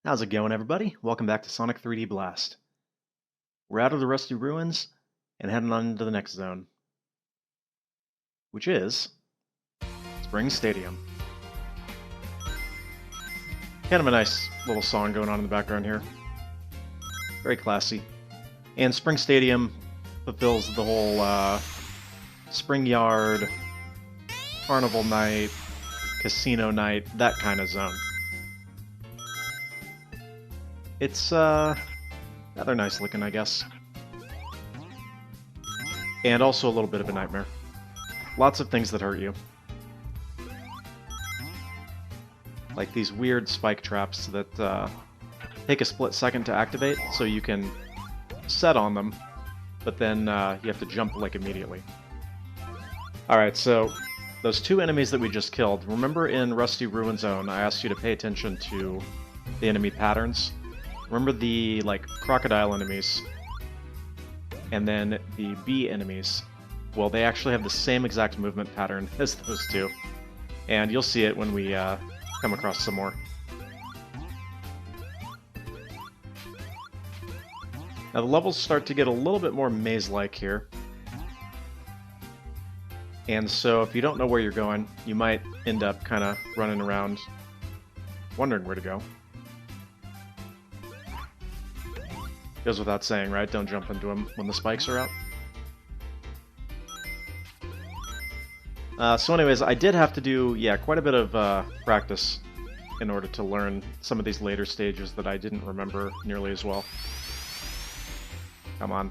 How's it going, everybody? Welcome back to Sonic 3D Blast. We're out of the Rusty Ruins and heading on into the next zone, which is Spring Stadium. Kind of a nice little song going on in the background here. Very classy. And Spring Stadium fulfills the whole spring yard, carnival night, casino night, that kind of zone. It's rather nice looking, I guess. And also a little bit of a nightmare. Lots of things that hurt you. Like these weird spike traps that take a split second to activate, so you can set on them, but then you have to jump like immediately. Alright, so those two enemies that we just killed, remember in Rusty Ruin Zone I asked you to pay attention to the enemy patterns? Remember the, like, crocodile enemies, and then the bee enemies? Well, they actually have the same exact movement pattern as those two. And you'll see it when we come across some more. Now the levels start to get a little bit more maze-like here. And so if you don't know where you're going, you might end up kind of running around wondering where to go. Goes without saying, right? Don't jump into them when the spikes are out. So anyways, I did have to do, quite a bit of practice in order to learn some of these later stages that I didn't remember nearly as well. Come on.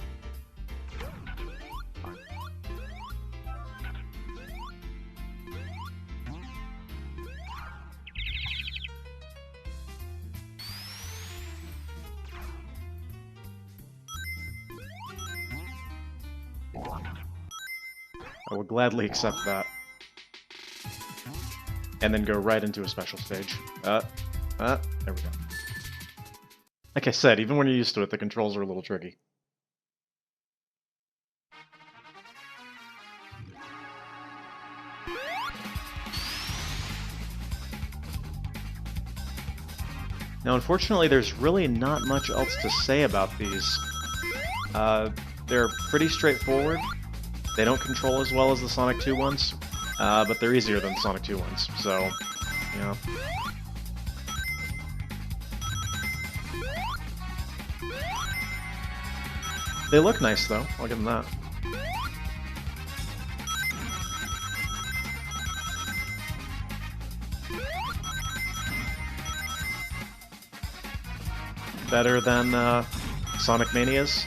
I will gladly accept that. And then go right into a special stage. There we go. Like I said, even when you're used to it, the controls are a little tricky. Now, unfortunately, there's really not much else to say about these. They're pretty straightforward. They don't control as well as the Sonic 2 ones, but they're easier than the Sonic 2 ones, so, yeah. They look nice, though. I'll give them that. Better than Sonic Mania's?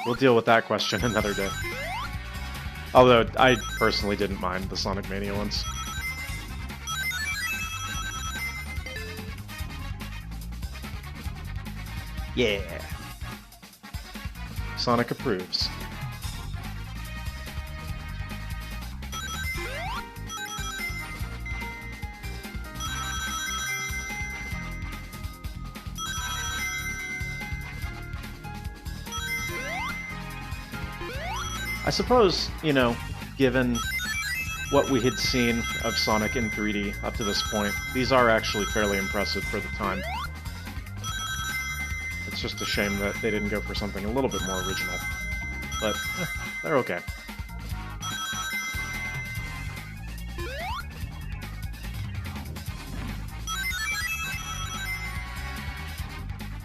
We'll deal with that question another day. Although, I personally didn't mind the Sonic Mania ones. Yeah! Sonic approves. I suppose, you know, given what we had seen of Sonic in 3D up to this point, these are actually fairly impressive for the time. It's just a shame that they didn't go for something a little bit more original. But, they're okay.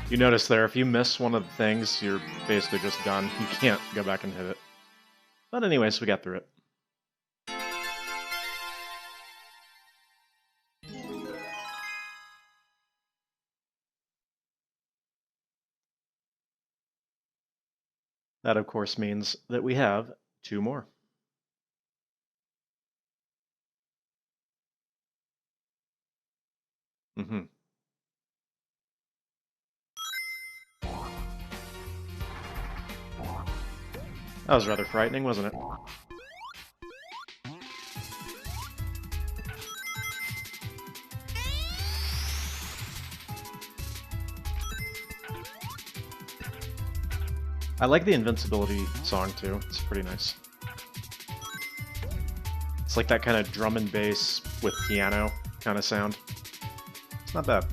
You notice there, if you miss one of the things, you're basically just done. You can't go back and hit it. But anyways, we got through it. That, of course, means that we have two more. That was rather frightening, wasn't it? I like the invincibility song too. It's pretty nice. It's like that kind of drum and bass with piano kind of sound. It's not bad.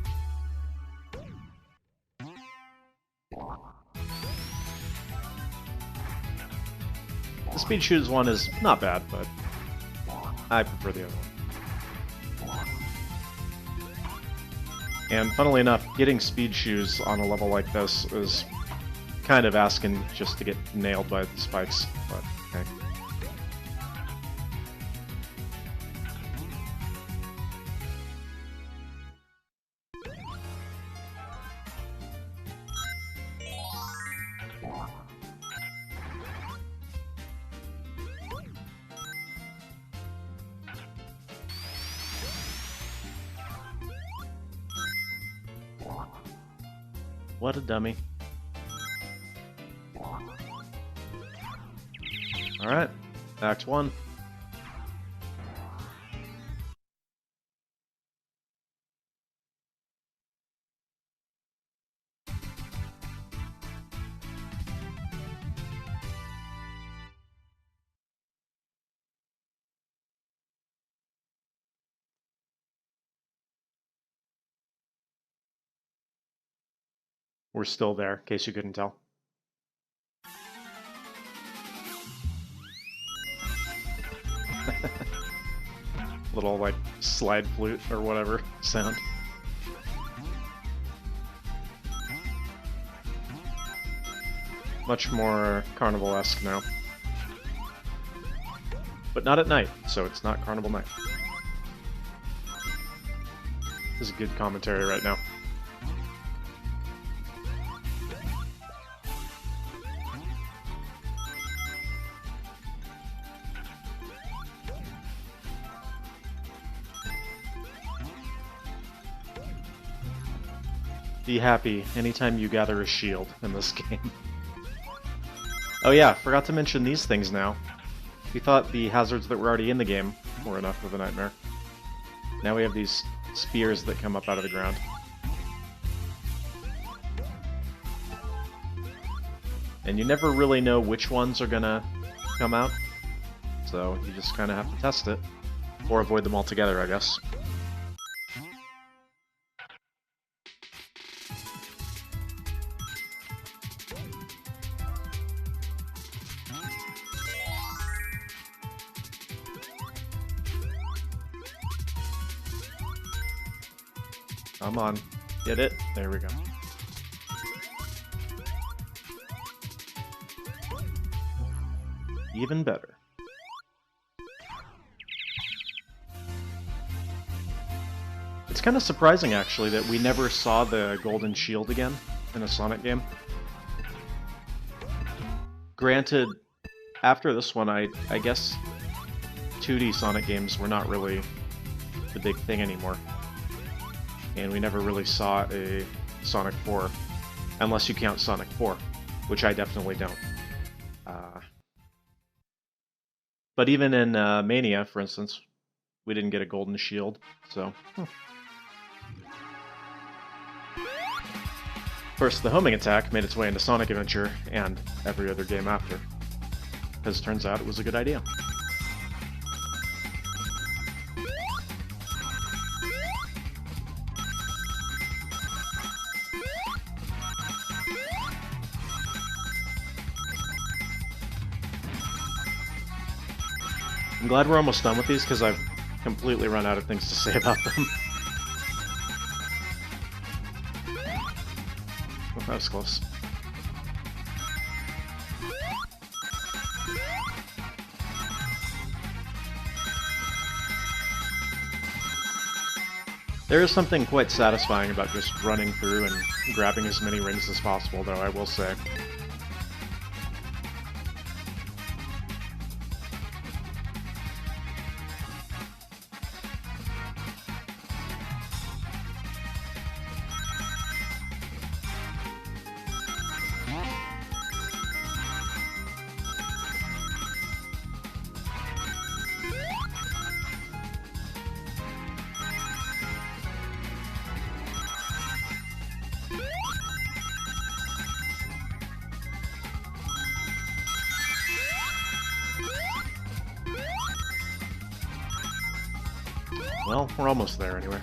The Speed Shoes one is not bad, but I prefer the other one. And funnily enough, getting Speed Shoes on a level like this is kind of asking just to get nailed by the spikes, but okay. What a dummy. Alright, Act 1. We're still there, in case you couldn't tell. Little, like, slide flute or whatever sound. Much more Carnival-esque now. But not at night, so it's not Carnival night. This is a good commentary right now. Be happy anytime you gather a shield in this game. Oh yeah, forgot to mention these things now. We thought the hazards that were already in the game were enough of a nightmare. Now we have these spears that come up out of the ground. And you never really know which ones are gonna come out, so you just kind of have to test it. Or avoid them altogether, I guess. Come on, get it? There we go. Even better. It's kind of surprising, actually, that we never saw the golden shield again in a Sonic game. Granted, after this one, I guess 2D Sonic games were not really the big thing anymore. And we never really saw a Sonic 4, unless you count Sonic 4, which I definitely don't. But even in Mania, for instance, we didn't get a golden shield, so... Of course, the homing attack made its way into Sonic Adventure, and every other game after. Because it turns out it was a good idea. I'm glad we're almost done with these, because I've completely run out of things to say about them. Oh, that was close. There is something quite satisfying about just running through and grabbing as many rings as possible, though, I will say. Well, we're almost there anyway.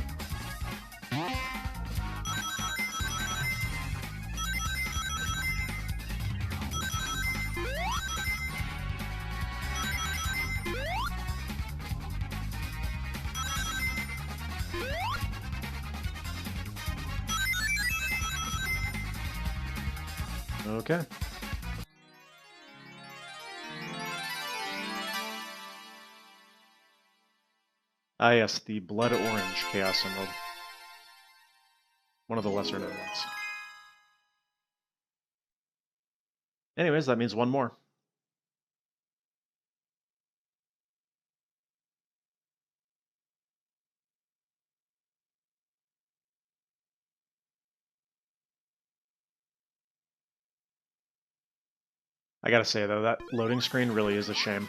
Okay. Ah, yes, the Blood Orange Chaos Emerald. One of the lesser known ones. Anyways, that means one more. I gotta say, though, that loading screen really is a shame.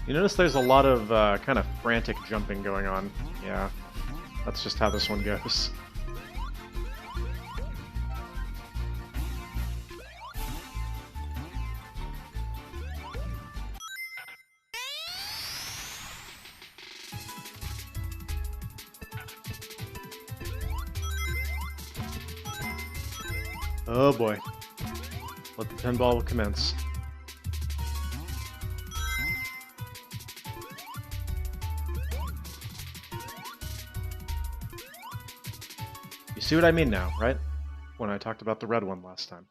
You notice there's a lot of kind of frantic jumping going on. Yeah, that's just how this one goes. Oh boy. Let the pinball commence. You see what I mean now, right? When I talked about the red one last time.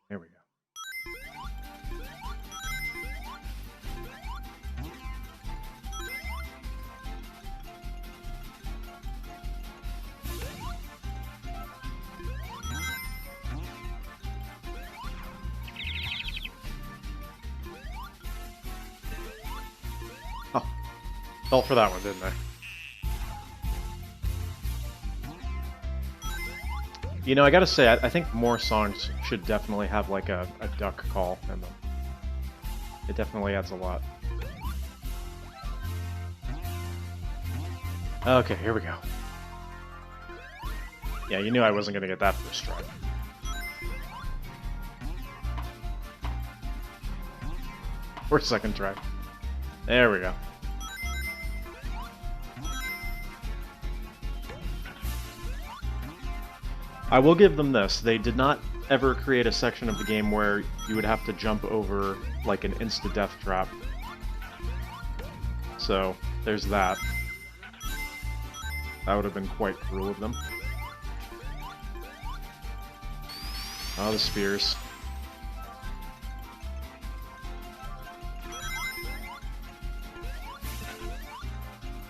There we go. Oh, fell for that one, didn't I? You know, I gotta say, I think more songs should definitely have like a duck call in them. It definitely adds a lot. Okay, here we go. Yeah, you knew I wasn't gonna get that first try. Or second try. There we go. I will give them this. They did not ever create a section of the game where you would have to jump over like an insta-death trap. So, there's that. That would have been quite cruel of them. Oh, the spears.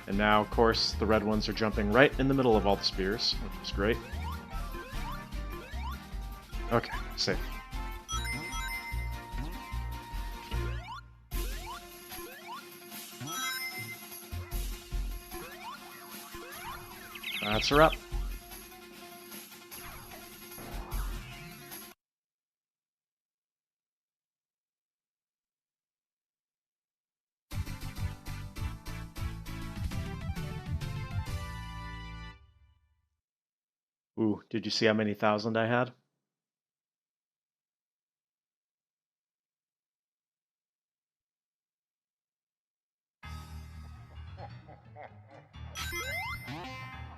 And now, of course, the red ones are jumping right in the middle of all the spears, which is great. Okay, safe. That's her up. Ooh, did you see how many thousand I had?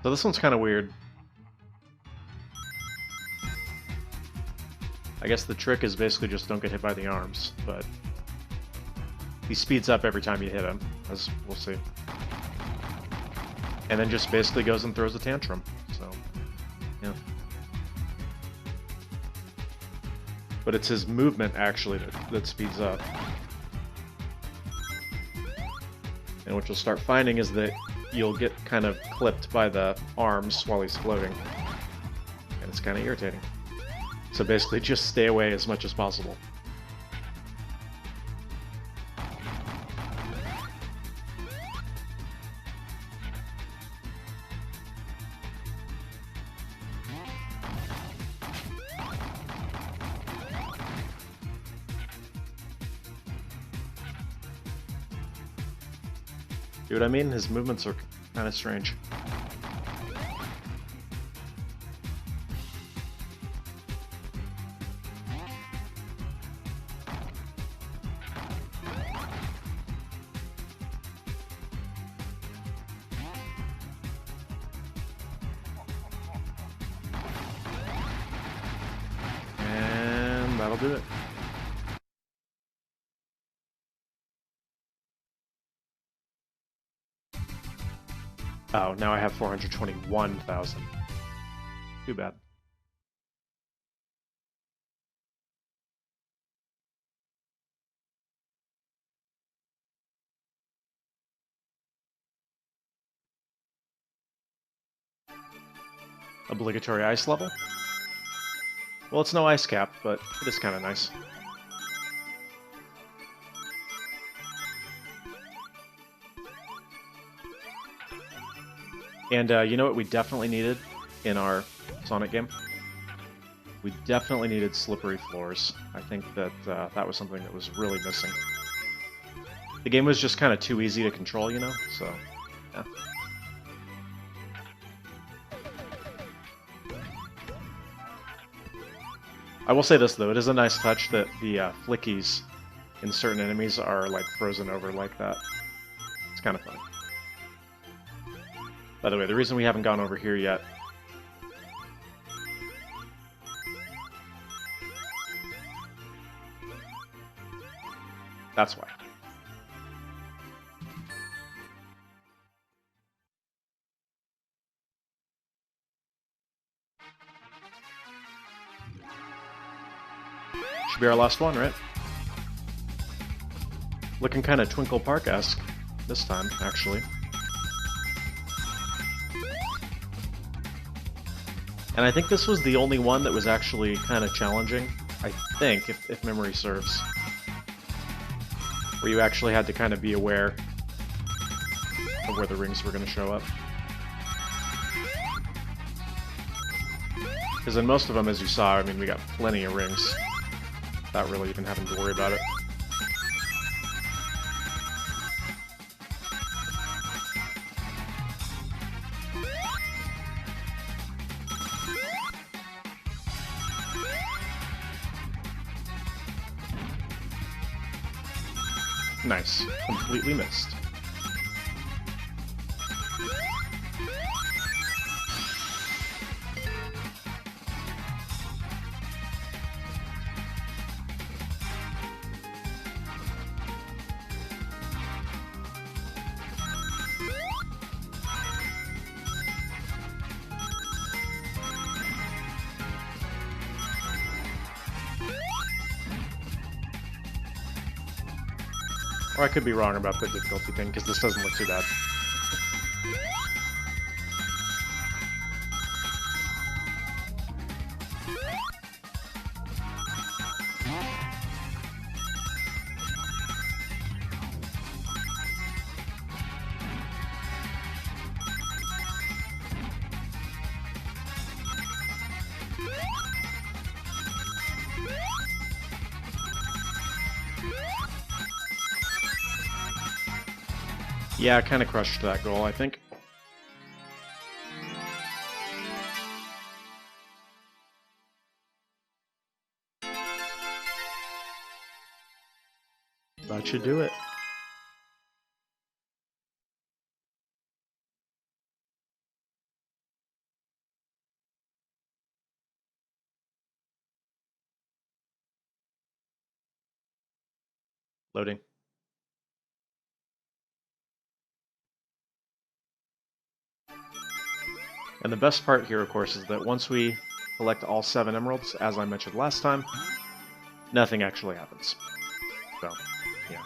So this one's kind of weird. I guess the trick is basically just don't get hit by the arms, but he speeds up every time you hit him, as we'll see. And then just basically goes and throws a tantrum, so, yeah. But it's his movement, actually, that speeds up. And what you'll start finding is that you'll get kind of clipped by the arms while he's floating. And it's kind of irritating. So basically, just stay away as much as possible. See what I mean? His movements are kind of strange. do it. Oh, now I have 421,000. Too bad. Obligatory ice level? Well, it's no ice cap, but it is kind of nice. And you know what we definitely needed in our Sonic game? We definitely needed slippery floors. I think that that was something that was really missing. The game was just kind of too easy to control, you know? So, yeah. I will say this, though. It is a nice touch that the flickies in certain enemies are, like, frozen over like that. It's kind of funny. By the way, the reason we haven't gone over here yet... That's why. Should be our last one, right? Looking kind of Twinkle Park-esque this time, actually. And I think this was the only one that was actually kind of challenging, I think, if memory serves. Where you actually had to kind of be aware of where the rings were going to show up. Because in most of them, as you saw, I mean, we got plenty of rings. Without really even having to worry about it. Nice. Completely missed. Or I could be wrong about the difficulty thing, because this doesn't look too bad. Yeah, I kind of crushed that goal, I think. That should do it. Loading. And the best part here, of course, is that once we collect all 7 emeralds, as I mentioned last time, nothing actually happens. So, yeah.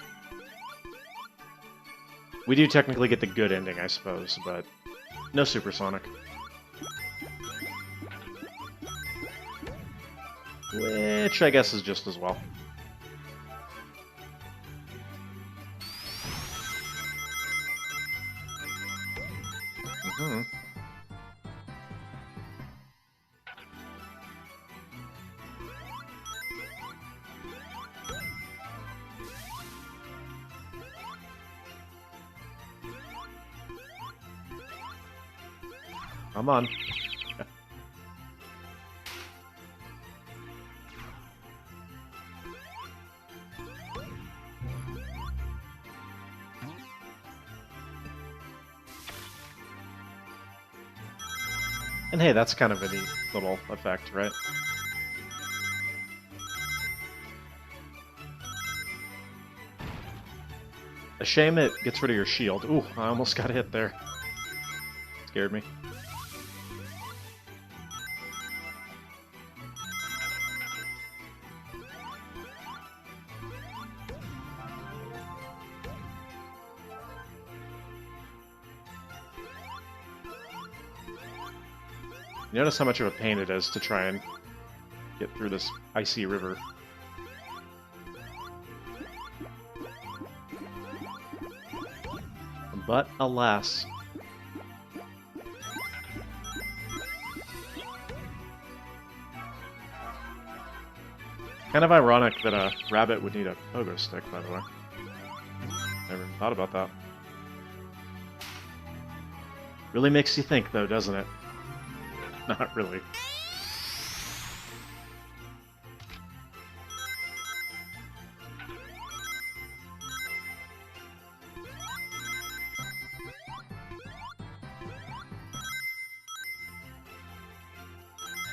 We do technically get the good ending, I suppose, but no supersonic. Which I guess is just as well. Mm-hmm. Come on. And hey, that's kind of a neat little effect, right? A shame it gets rid of your shield. Ooh, I almost got hit there. Scared me. You notice how much of a pain it is to try and get through this icy river. But alas. Kind of ironic that a rabbit would need a pogo stick, by the way. Never even thought about that. Really makes you think, though, doesn't it? Not really.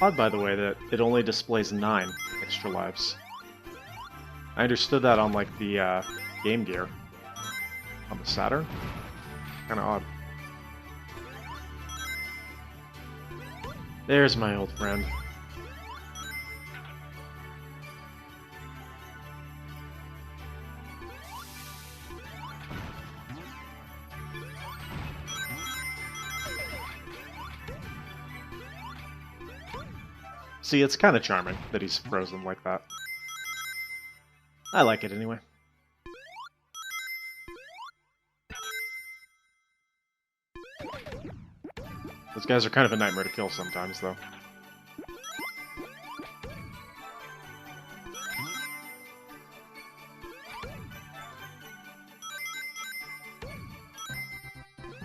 Odd, by the way, that it only displays 9 extra lives. I understood that on, like, the Game Gear. On the Saturn? Kinda odd. There's my old friend. See, it's kind of charming that he's frozen like that. I like it anyway. Those guys are kind of a nightmare to kill sometimes, though.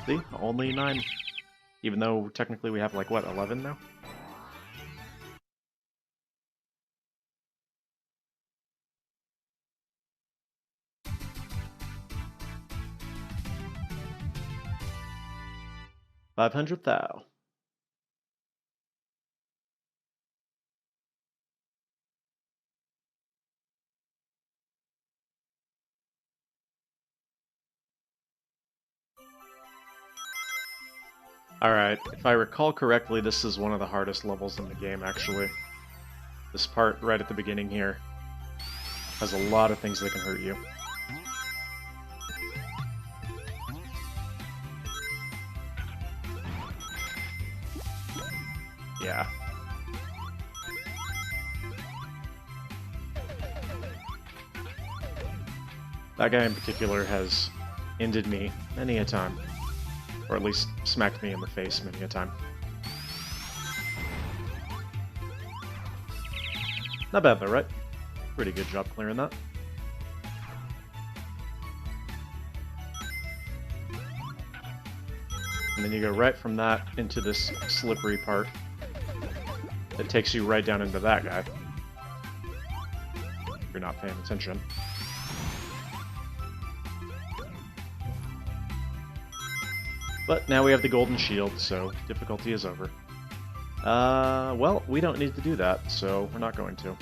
See? Only 9. Even though technically we have, like, what, 11 now? $500,000. Alright, if I recall correctly, this is one of the hardest levels in the game, actually. This part right at the beginning here has a lot of things that can hurt you. Yeah. That guy in particular has ended me many a time. Or at least smacked me in the face many a time. Not bad though, right? Pretty good job clearing that. And then you go right from that into this slippery part. That takes you right down into that guy. If you're not paying attention. But now we have the golden shield, so difficulty is over. Well, we don't need to do that, so we're not going to.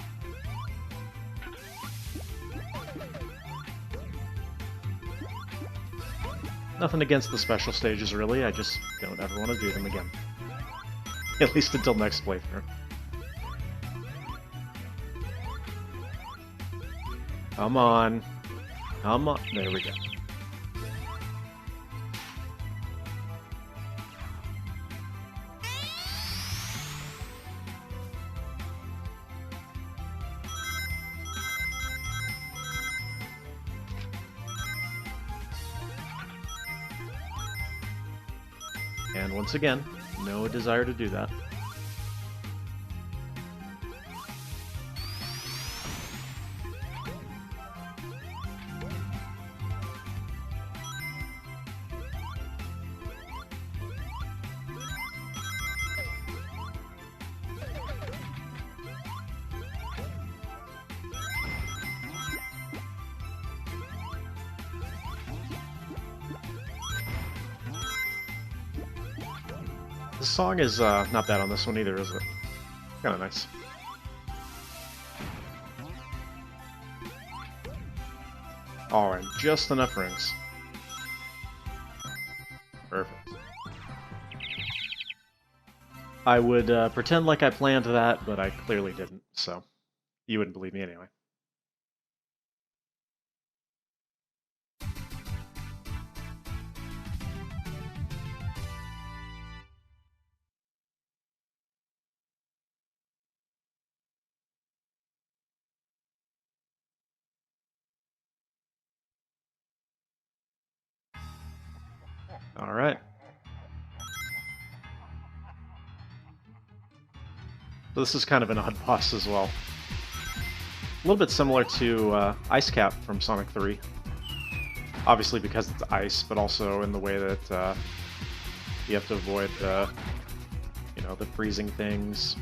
Nothing against the special stages, really. I just don't ever want to do them again. At least until next playthrough. Come on. Come on. There we go. And once again, no desire to do that. The song is not bad on this one either, is it? Kinda nice. Oh, and just enough rings. Perfect. I would pretend like I planned that, but I clearly didn't, so you wouldn't believe me anyway. All right. So this is kind of an odd boss as well. A little bit similar to Ice Cap from Sonic 3. Obviously because it's ice, but also in the way that you have to avoid the freezing things.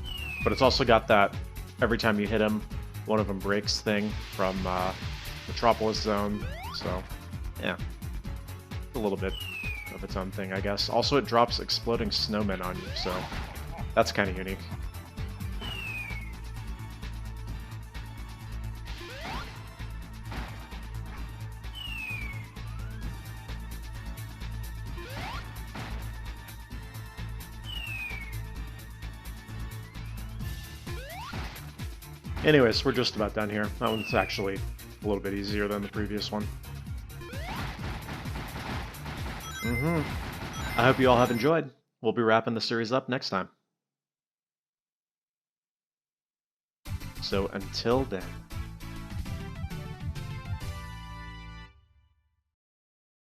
But it's also got that every time you hit him, one of them breaks thing from Metropolis Zone. So, yeah, a little bit of its own thing, I guess. Also, it drops exploding snowmen on you, so that's kind of unique. Anyways, we're just about done here. That one's actually a little bit easier than the previous one. I hope you all have enjoyed. We'll be wrapping the series up next time. So until then.